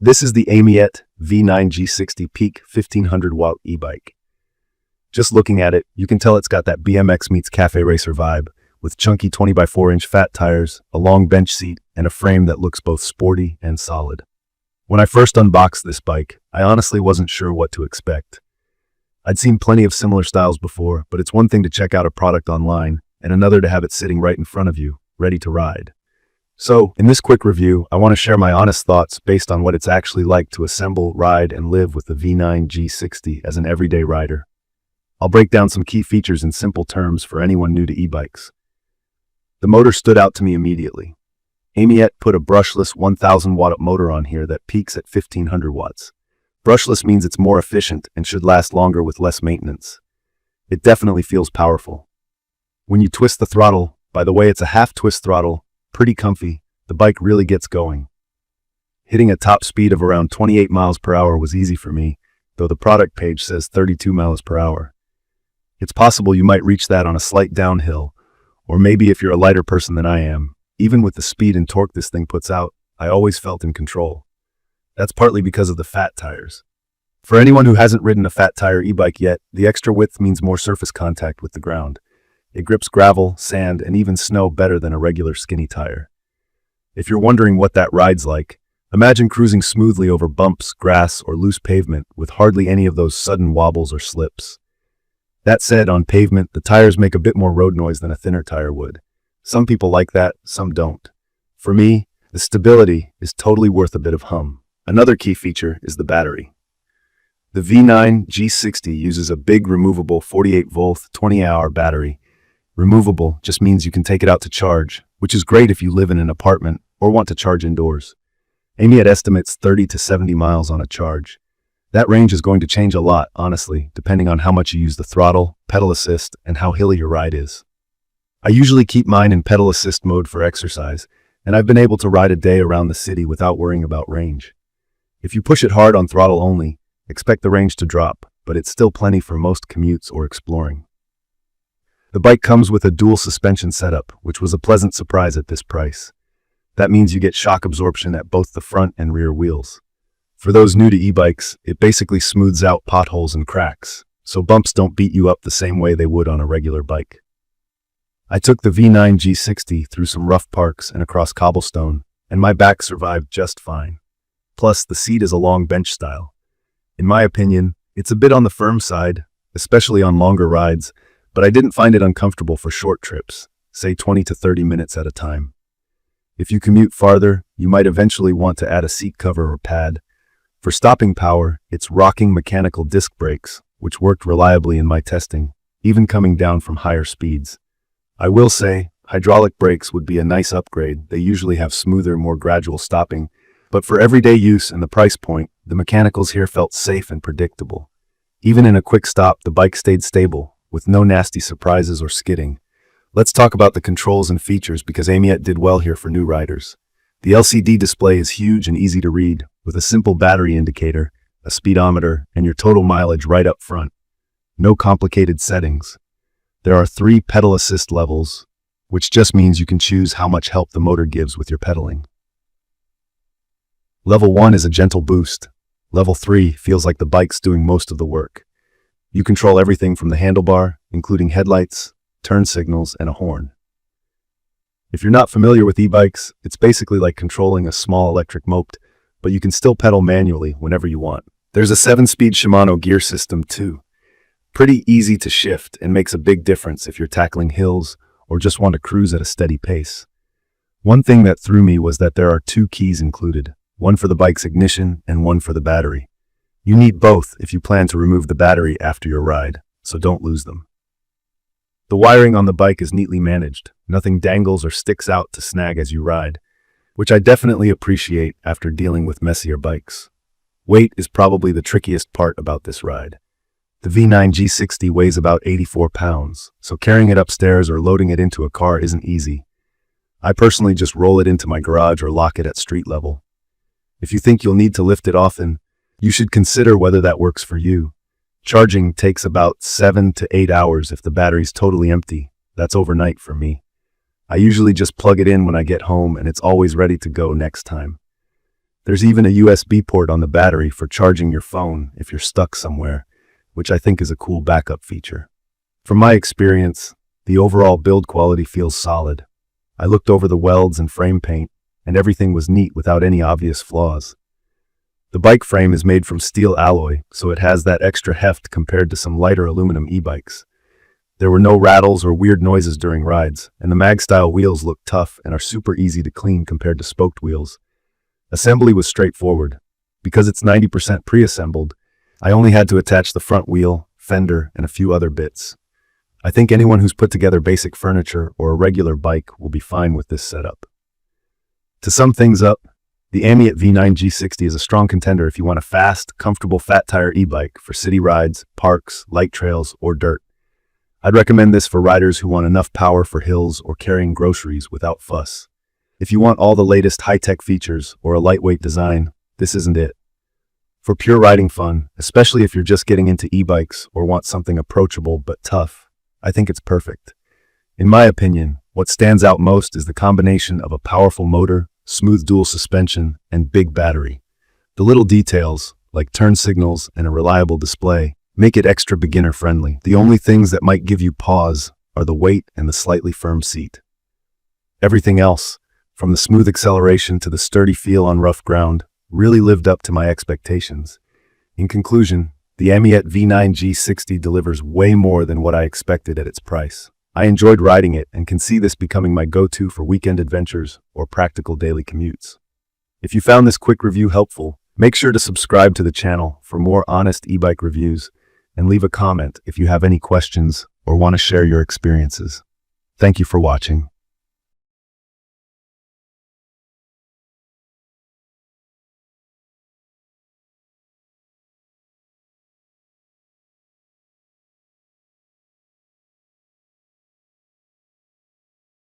This is the AMYET V9-G60 Peak 1500W e-bike. Just looking at it, you can tell it's got that BMX meets cafe racer vibe, with chunky 20x4-inch fat tires, a long bench seat, and a frame that looks both sporty and solid. When I first unboxed this bike, I honestly wasn't sure what to expect. I'd seen plenty of similar styles before, but it's one thing to check out a product online, and another to have it sitting right in front of you, ready to ride. So, in this quick review, I want to share my honest thoughts based on what it's actually like to assemble, ride, and live with the V9-G60 as an everyday rider. I'll break down some key features in simple terms for anyone new to e-bikes. The motor stood out to me immediately. AMYET put a brushless 1000-watt motor on here that peaks at 1500 watts. Brushless means it's more efficient and should last longer with less maintenance. It definitely feels powerful. When you twist the throttle, by the way, it's a half-twist throttle, pretty comfy, the bike really gets going. Hitting a top speed of around 28 miles per hour was easy for me, though the product page says 32 miles per hour. It's possible you might reach that on a slight downhill, or maybe if you're a lighter person than I am. Even with the speed and torque this thing puts out, I always felt in control. That's partly because of the fat tires. For anyone who hasn't ridden a fat tire e-bike yet, the extra width means more surface contact with the ground. It grips gravel, sand, and even snow better than a regular skinny tire. If you're wondering what that ride's like, imagine cruising smoothly over bumps, grass, or loose pavement with hardly any of those sudden wobbles or slips. That said, on pavement, the tires make a bit more road noise than a thinner tire would. Some people like that, some don't. For me, the stability is totally worth a bit of hum. Another key feature is the battery. The V9-G60 uses a big removable 48-volt 20-hour battery. Removable just means you can take it out to charge, which is great if you live in an apartment or want to charge indoors. AMYET estimates 30 to 70 miles on a charge. That range is going to change a lot, honestly, depending on how much you use the throttle, pedal assist, and how hilly your ride is. I usually keep mine in pedal assist mode for exercise, and I've been able to ride a day around the city without worrying about range. If you push it hard on throttle only, expect the range to drop, but it's still plenty for most commutes or exploring. The bike comes with a dual suspension setup, which was a pleasant surprise at this price. That means you get shock absorption at both the front and rear wheels. For those new to e-bikes, it basically smooths out potholes and cracks, so bumps don't beat you up the same way they would on a regular bike. I took the V9-G60 through some rough parks and across cobblestone, and my back survived just fine. Plus, the seat is a long bench style. In my opinion, it's a bit on the firm side, especially on longer rides, but I didn't find it uncomfortable for short trips, say 20 to 30 minutes at a time. If you commute farther, you might eventually want to add a seat cover or pad. For stopping power, it's rocking mechanical disc brakes, which worked reliably in my testing, even coming down from higher speeds. I will say, hydraulic brakes would be a nice upgrade. They usually have smoother, more gradual stopping, but for everyday use and the price point, the mechanicals here felt safe and predictable. Even in a quick stop, the bike stayed stable, with no nasty surprises or skidding. Let's talk about the controls and features because AMYET did well here for new riders. The LCD display is huge and easy to read, with a simple battery indicator, a speedometer, and your total mileage right up front. No complicated settings. There are 3 pedal assist levels, which just means you can choose how much help the motor gives with your pedaling. Level 1 is a gentle boost. Level 3 feels like the bike's doing most of the work. You control everything from the handlebar, including headlights, turn signals, and a horn. If you're not familiar with e-bikes, it's basically like controlling a small electric moped, but you can still pedal manually whenever you want. There's a 7-speed Shimano gear system too. Pretty easy to shift and makes a big difference if you're tackling hills or just want to cruise at a steady pace. One thing that threw me was that there are 2 keys included, one for the bike's ignition and one for the battery. You need both if you plan to remove the battery after your ride, so don't lose them. The wiring on the bike is neatly managed. Nothing dangles or sticks out to snag as you ride, which I definitely appreciate after dealing with messier bikes. Weight is probably the trickiest part about this ride. The V9-G60 weighs about 84 pounds, so carrying it upstairs or loading it into a car isn't easy. I personally just roll it into my garage or lock it at street level. If you think you'll need to lift it often, you should consider whether that works for you. Charging takes about 7 to 8 hours if the battery's totally empty. That's overnight for me. I usually just plug it in when I get home and it's always ready to go next time. There's even a USB port on the battery for charging your phone if you're stuck somewhere, which I think is a cool backup feature. From my experience, the overall build quality feels solid. I looked over the welds and frame paint, and everything was neat without any obvious flaws. The bike frame is made from steel alloy, so it has that extra heft compared to some lighter aluminum e-bikes. There were no rattles or weird noises during rides, and the mag-style wheels look tough and are super easy to clean compared to spoked wheels. Assembly was straightforward. Because it's 90% pre-assembled, I only had to attach the front wheel, fender, and a few other bits. I think anyone who's put together basic furniture or a regular bike will be fine with this setup. To sum things up, the AMYET V9-G60 is a strong contender if you want a fast, comfortable fat tire e-bike for city rides, parks, light trails, or dirt. I'd recommend this for riders who want enough power for hills or carrying groceries without fuss. If you want all the latest high-tech features or a lightweight design, this isn't it. For pure riding fun, especially if you're just getting into e-bikes or want something approachable but tough, I think it's perfect. In my opinion, what stands out most is the combination of a powerful motor, smooth dual suspension, and big battery. The little details, like turn signals and a reliable display, make it extra beginner-friendly. The only things that might give you pause are the weight and the slightly firm seat. Everything else, from the smooth acceleration to the sturdy feel on rough ground, really lived up to my expectations. In conclusion, the AMYET V9-G60 delivers way more than what I expected at its price. I enjoyed riding it and can see this becoming my go-to for weekend adventures or practical daily commutes. If you found this quick review helpful, make sure to subscribe to the channel for more honest e-bike reviews and leave a comment if you have any questions or want to share your experiences. Thank you for watching.